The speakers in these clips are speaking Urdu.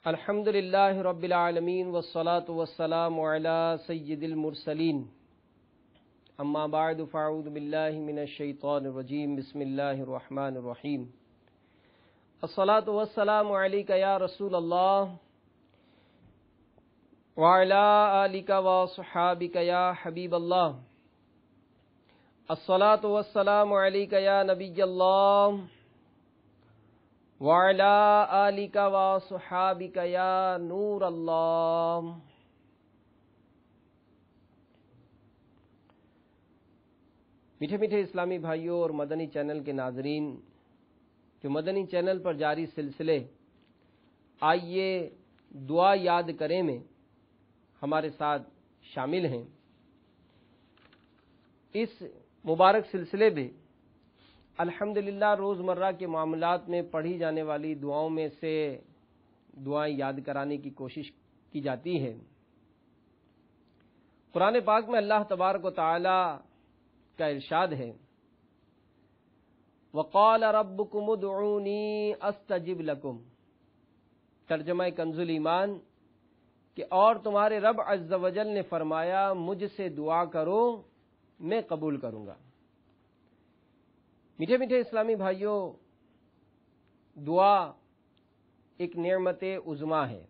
الحمد للہ رب العالمین والصلاة والسلام علی سید المرسلین اما بعد فاعوذ باللہ من الشیطان الرجیم بسم اللہ الرحمن الرحیم الصلاة والسلام علیک یا رسول اللہ وعلی آلک وصحابک یا حبیب اللہ الصلاة والسلام علیک یا نبی اللہ وعلی آلک وصحابک یا نور اللہ۔ میٹھے میٹھے اسلامی بھائیوں اور مدنی چینل کے ناظرین، جو مدنی چینل پر جاری سلسلے آئیے دعا یاد کریں میں ہمارے ساتھ شامل ہیں، اس مبارک سلسلے میں الحمدللہ روزمرہ کے معاملات میں پڑھی جانے والی دعاؤں میں سے دعائیں یاد کرانے کی کوشش کی جاتی ہے۔ قرآن پاک میں اللہ تبارک و تعالی کا ارشاد ہے، وَقَالَ رَبُّكُمُ ادْعُونِي أَسْتَجِبْ لَكُمْ، ترجمہ کنز ایمان کہ اور تمہارے رب عز و جل نے فرمایا مجھ سے دعا کرو میں قبول کروں گا۔ میٹھے میٹھے اسلامی بھائیوں، دعا ایک نعمت عظمیٰ ہے۔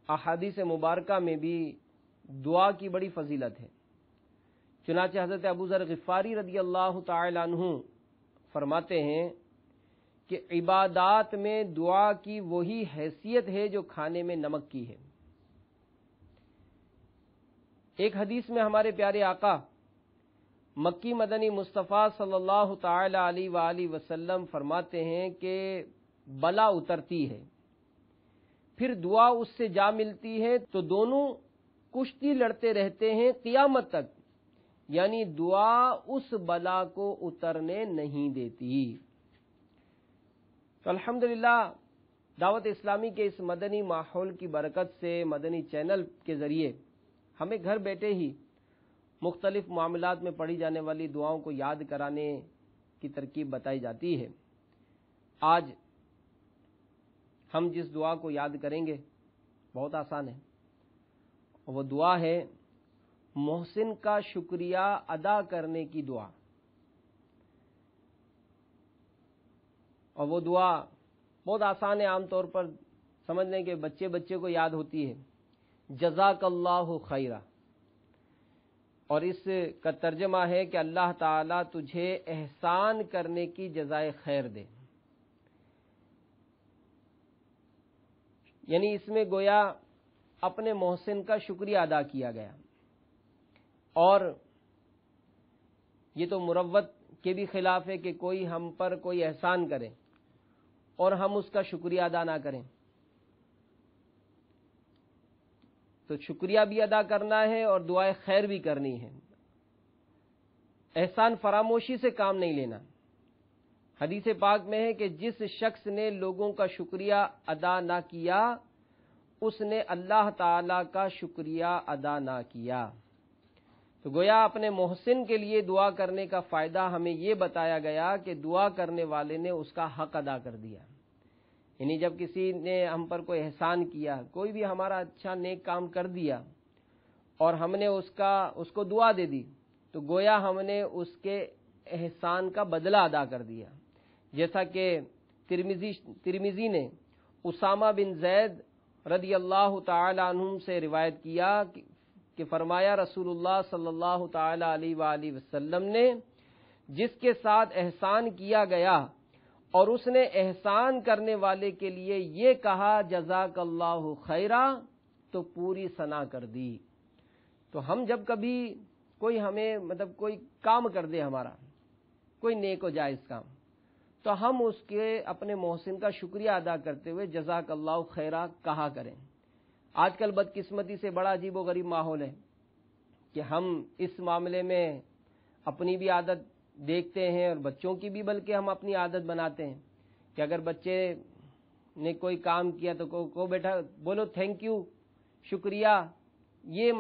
احادیث مبارکہ میں بھی دعا کی بڑی فضیلت ہے۔ چنانچہ حضرت ابو ذر غفاری رضی اللہ تعالی عنہ فرماتے ہیں کہ عبادات میں دعا کی وہی حیثیت ہے جو کھانے میں نمک کی ہے۔ ایک حدیث میں ہمارے پیارے آقا مکی مدنی مصطفیٰ صلی اللہ تعالی علیہ وآلہ وسلم فرماتے ہیں کہ بلا اترتی ہے، پھر دعا اس سے جا ملتی ہے تو دونوں کشتی لڑتے رہتے ہیں قیامت تک، یعنی دعا اس بلا کو اترنے نہیں دیتی۔ تو الحمدللہ دعوت اسلامی کے اس مدنی ماحول کی برکت سے مدنی چینل کے ذریعے ہمیں گھر بیٹھے ہی مختلف معاملات میں پڑھی جانے والی دعاؤں کو یاد کرانے کی ترکیب بتائی جاتی ہے۔ آج ہم جس دعا کو یاد کریں گے بہت آسان ہے، اور وہ دعا ہے محسن کا شکریہ ادا کرنے کی دعا۔ اور وہ دعا بہت آسان ہے، عام طور پر سمجھ لیں کہ بچے بچے کو یاد ہوتی ہے، جزاک اللہ خیرہ، اور اس کا ترجمہ ہے کہ اللہ تعالیٰ تجھے احسان کرنے کی جزائے خیر دے۔ یعنی اس میں گویا اپنے محسن کا شکریہ ادا کیا گیا، اور یہ تو مروت کے بھی خلاف ہے کہ کوئی ہم پر کوئی احسان کرے اور ہم اس کا شکریہ ادا نہ کریں۔ تو شکریہ بھی ادا کرنا ہے اور دعائے خیر بھی کرنی ہے۔ احسان فراموشی سے کام نہیں لینا۔ حدیث پاک میں ہے کہ جس شخص نے لوگوں کا شکریہ ادا نہ کیا اس نے اللہ تعالی کا شکریہ ادا نہ کیا۔ تو گویا اپنے محسن کے لیے دعا کرنے کا فائدہ ہمیں یہ بتایا گیا کہ دعا کرنے والے نے اس کا حق ادا کر دیا۔ یعنی جب کسی نے ہم پر کوئی احسان کیا، کوئی بھی ہمارا اچھا نیک کام کر دیا اور ہم نے اس کو دعا دے دی، تو گویا ہم نے اس کے احسان کا بدلہ ادا کر دیا۔ جیسا کہ ترمذی نے اسامہ بن زید رضی اللہ تعالی عنہ سے روایت کیا کہ فرمایا رسول اللہ صلی اللہ تعالی علیہ وآلہ وسلم نے جس کے ساتھ احسان کیا گیا اور اس نے احسان کرنے والے کے لیے یہ کہا جزاک اللہ خیرہ تو پوری ثنا کر دی۔ تو ہم جب کبھی کوئی ہمیں کوئی کام کر دے، ہمارا کوئی نیک و جائز کام، تو ہم اس کے اپنے محسن کا شکریہ ادا کرتے ہوئے جزاک اللہ خیرہ کہا کریں۔ آج کل بدقسمتی سے بڑا عجیب و غریب ماحول ہے کہ ہم اس معاملے میں اپنی بھی عادت دیکھتے ہیں اور بچوں کی بھی، بلکہ ہم اپنی عادت بناتے ہیں کہ اگر بچے نے کوئی کام کیا تو کو بیٹا بولو تھینک یو، شکریہ۔ یہ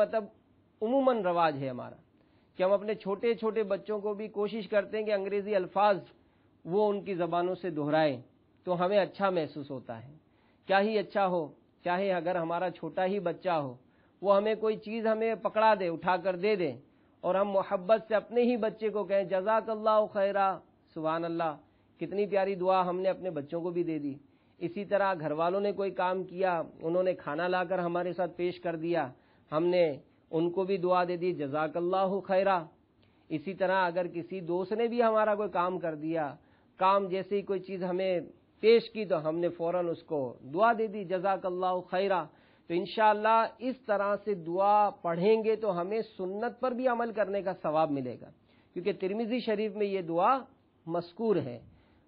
عموماً رواج ہے ہمارا کہ ہم اپنے چھوٹے چھوٹے بچوں کو بھی کوشش کرتے ہیں کہ انگریزی الفاظ وہ ان کی زبانوں سے دہرائیں تو ہمیں اچھا محسوس ہوتا ہے۔ کیا ہی اچھا ہو، چاہے اگر ہمارا چھوٹا ہی بچہ ہو، وہ ہمیں کوئی چیز ہمیں پکڑا دے، اٹھا کر دے دے، اور ہم محبت سے اپنے ہی بچے کو کہیں جزاک اللہ خیرا، سبحان اللہ، کتنی پیاری دعا ہم نے اپنے بچوں کو بھی دے دی۔ اسی طرح گھر والوں نے کوئی کام کیا، انہوں نے کھانا لا کر ہمارے ساتھ پیش کر دیا، ہم نے ان کو بھی دعا دے دی جزاک اللہ خیرا۔ اسی طرح اگر کسی دوست نے بھی ہمارا کوئی کام کر دیا، کام جیسے ہی کوئی چیز ہمیں پیش کی تو ہم نے فوراً اس کو دعا دے دی جزاک اللہ خیرا۔ تو انشاءاللہ اس طرح سے دعا پڑھیں گے تو ہمیں سنت پر بھی عمل کرنے کا ثواب ملے گا، کیونکہ ترمذی شریف میں یہ دعا مذکور ہے،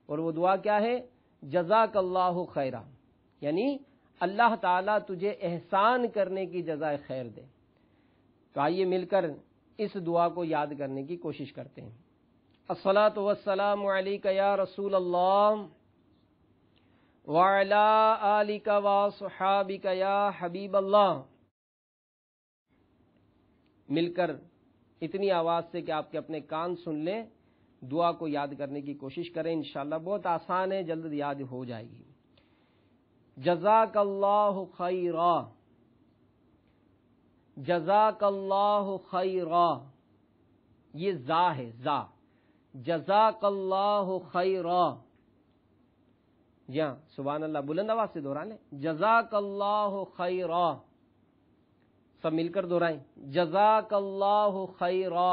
اور وہ دعا کیا ہے؟ جزاک اللہ خیرا، یعنی اللہ تعالیٰ تجھے احسان کرنے کی جزائے خیر دے۔ تو آئیے مل کر اس دعا کو یاد کرنے کی کوشش کرتے ہیں۔ الصلاۃ والسلام علیک یا رسول اللہ وعلی آلک وصحابک یا حبیب اللہ۔ مل کر اتنی آواز سے کہ آپ کے اپنے کان سن لیں، دعا کو یاد کرنے کی کوشش کریں، انشاءاللہ بہت آسان ہے، جلد یاد ہو جائے گی۔ جزاک اللہ خیرا، جزاک اللہ خیرا، یہ زا ہے، زا، جزاک اللہ خیرا۔ جی ہاں، سبحان اللہ، بلند آواز سے دہرا لیں، جزاک اللہ خیرا، سب مل کر دہرائیں، جزاک اللہ خیرا،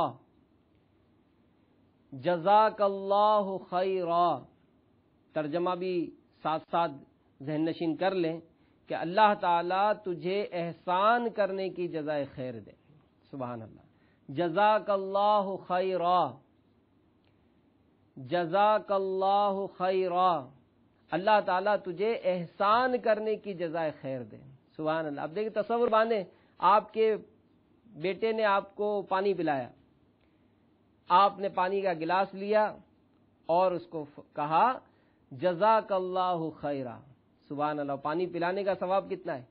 جزاک اللہ خیرا۔ ترجمہ بھی ساتھ ساتھ ذہن نشین کر لیں کہ اللہ تعالیٰ تجھے احسان کرنے کی جزائے خیر دے، سبحان اللہ، جزاک اللہ خیرا، جزاک اللہ خیرا، اللہ تعالیٰ تجھے احسان کرنے کی جزائے خیر دے، سبحان اللہ۔ اب دیکھیں، تصور باندھیں، آپ کے بیٹے نے آپ کو پانی پلایا، آپ نے پانی کا گلاس لیا اور اس کو کہا جزاک اللہ خیرا، سبحان اللہ۔ پانی پلانے کا ثواب کتنا ہے؟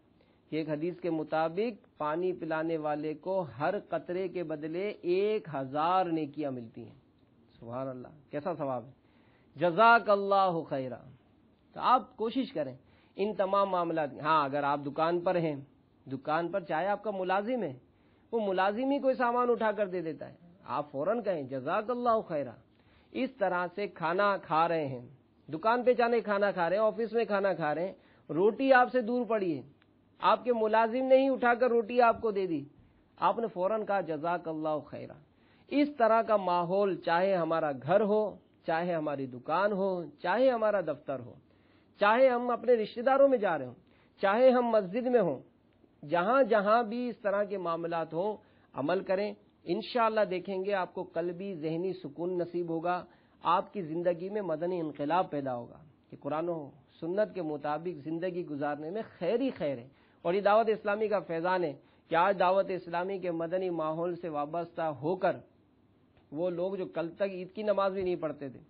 کہ ایک حدیث کے مطابق پانی پلانے والے کو ہر قطرے کے بدلے 1000 نیکیاں ملتی ہیں، سبحان اللہ، کیسا ثواب ہے، جزاک اللہ خیرا۔ تو آپ کوشش کریں ان تمام معاملات۔ ہاں، اگر آپ دکان پر ہیں، دکان پر چاہے آپ کا ملازم ہے، وہ ملازم ہی کوئی سامان اٹھا کر دے دیتا ہے، آپ فوراً کہیں جزاک اللہ خیرا۔ اس طرح سے کھانا کھا رہے ہیں، دکان پہ جانے کھانا کھا رہے ہیں، آفس میں کھانا کھا رہے ہیں، روٹی آپ سے دور پڑی ہے، آپ کے ملازم نے ہی اٹھا کر روٹی آپ کو دے دی، آپ نے فوراً کہا جزاک اللہ خیرا۔ اس طرح کا ماحول چاہے ہمارا گھر ہو، چاہے ہماری دکان ہو، چاہے ہمارا دفتر ہو، چاہے ہم اپنے رشتہ داروں میں جا رہے ہوں، چاہے ہم مسجد میں ہوں، جہاں جہاں بھی اس طرح کے معاملات ہوں، عمل کریں، انشاءاللہ دیکھیں گے آپ کو قلبی ذہنی سکون نصیب ہوگا، آپ کی زندگی میں مدنی انقلاب پیدا ہوگا کہ قرآن و سنت کے مطابق زندگی گزارنے میں خیر ہی خیر ہے۔ اور یہ دعوت اسلامی کا فیضان ہے کہ آج دعوت اسلامی کے مدنی ماحول سے وابستہ ہو کر وہ لوگ جو کل تک عید کی نماز بھی نہیں پڑھتے تھے،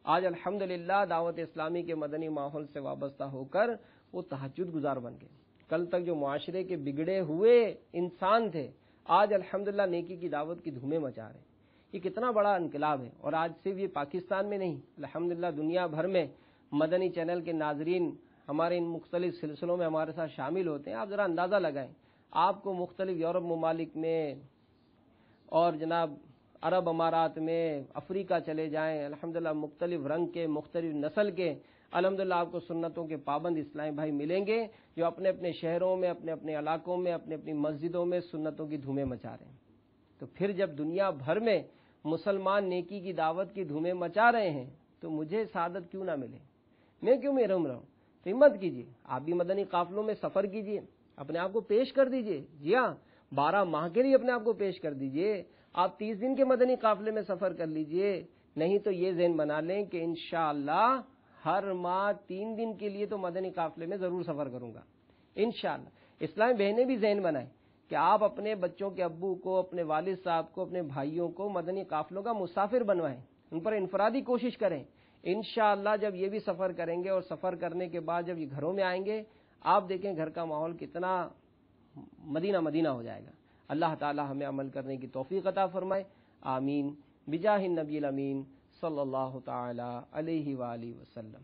آج الحمدللہ دعوت اسلامی کے مدنی ماحول سے وابستہ ہو کر وہ تہجد گزار بن گئے۔ کل تک جو معاشرے کے بگڑے ہوئے انسان تھے، آج الحمدللہ نیکی کی دعوت کی دھومیں مچا رہے ہیں۔ یہ کتنا بڑا انقلاب ہے، اور آج صرف یہ پاکستان میں نہیں، الحمدللہ دنیا بھر میں مدنی چینل کے ناظرین ہمارے ان مختلف سلسلوں میں ہمارے ساتھ شامل ہوتے ہیں۔ آپ ذرا اندازہ لگائیں، آپ کو مختلف یورپ ممالک میں اور جناب عرب امارات میں، افریقہ چلے جائیں، الحمدللہ مختلف رنگ کے، مختلف نسل کے الحمدللہ آپ کو سنتوں کے پابند اسلامی بھائی ملیں گے، جو اپنے اپنے شہروں میں، اپنے اپنے علاقوں میں، اپنی اپنی مسجدوں میں سنتوں کی دھومیں مچا رہے ہیں۔ تو پھر جب دنیا بھر میں مسلمان نیکی کی دعوت کی دھومیں مچا رہے ہیں تو مجھے سعادت کیوں نہ ملے، میں کیوں محروم رہوں؟ تو ہمت کیجیے، آپ بھی مدنی قافلوں میں سفر کیجیے، اپنے آپ کو پیش کر دیجیے، جی ہاں، 12 ماہ کے لیے اپنے آپ کو پیش کر دیجیے، آپ 30 دن کے مدنی قافلے میں سفر کر لیجیے، نہیں تو یہ ذہن بنا لیں کہ انشاءاللہ ہر ماہ 3 دن کے لیے تو مدنی قافلے میں ضرور سفر کروں گا انشاءاللہ۔ اسلامی بہنیں بھی ذہن بنائیں کہ آپ اپنے بچوں کے ابو کو، اپنے والد صاحب کو، اپنے بھائیوں کو مدنی قافلوں کا مسافر بنوائیں، ان پر انفرادی کوشش کریں۔ انشاءاللہ جب یہ بھی سفر کریں گے اور سفر کرنے کے بعد جب یہ گھروں میں آئیں گے، آپ دیکھیں گھر کا ماحول کتنا مدینہ مدینہ ہو جائے گا۔ اللہ تعالی ہمیں عمل کرنے کی توفیق عطا فرمائے، آمین، بجاہ النبی الامین صلی اللہ تعالی علیہ وآلہ وسلم۔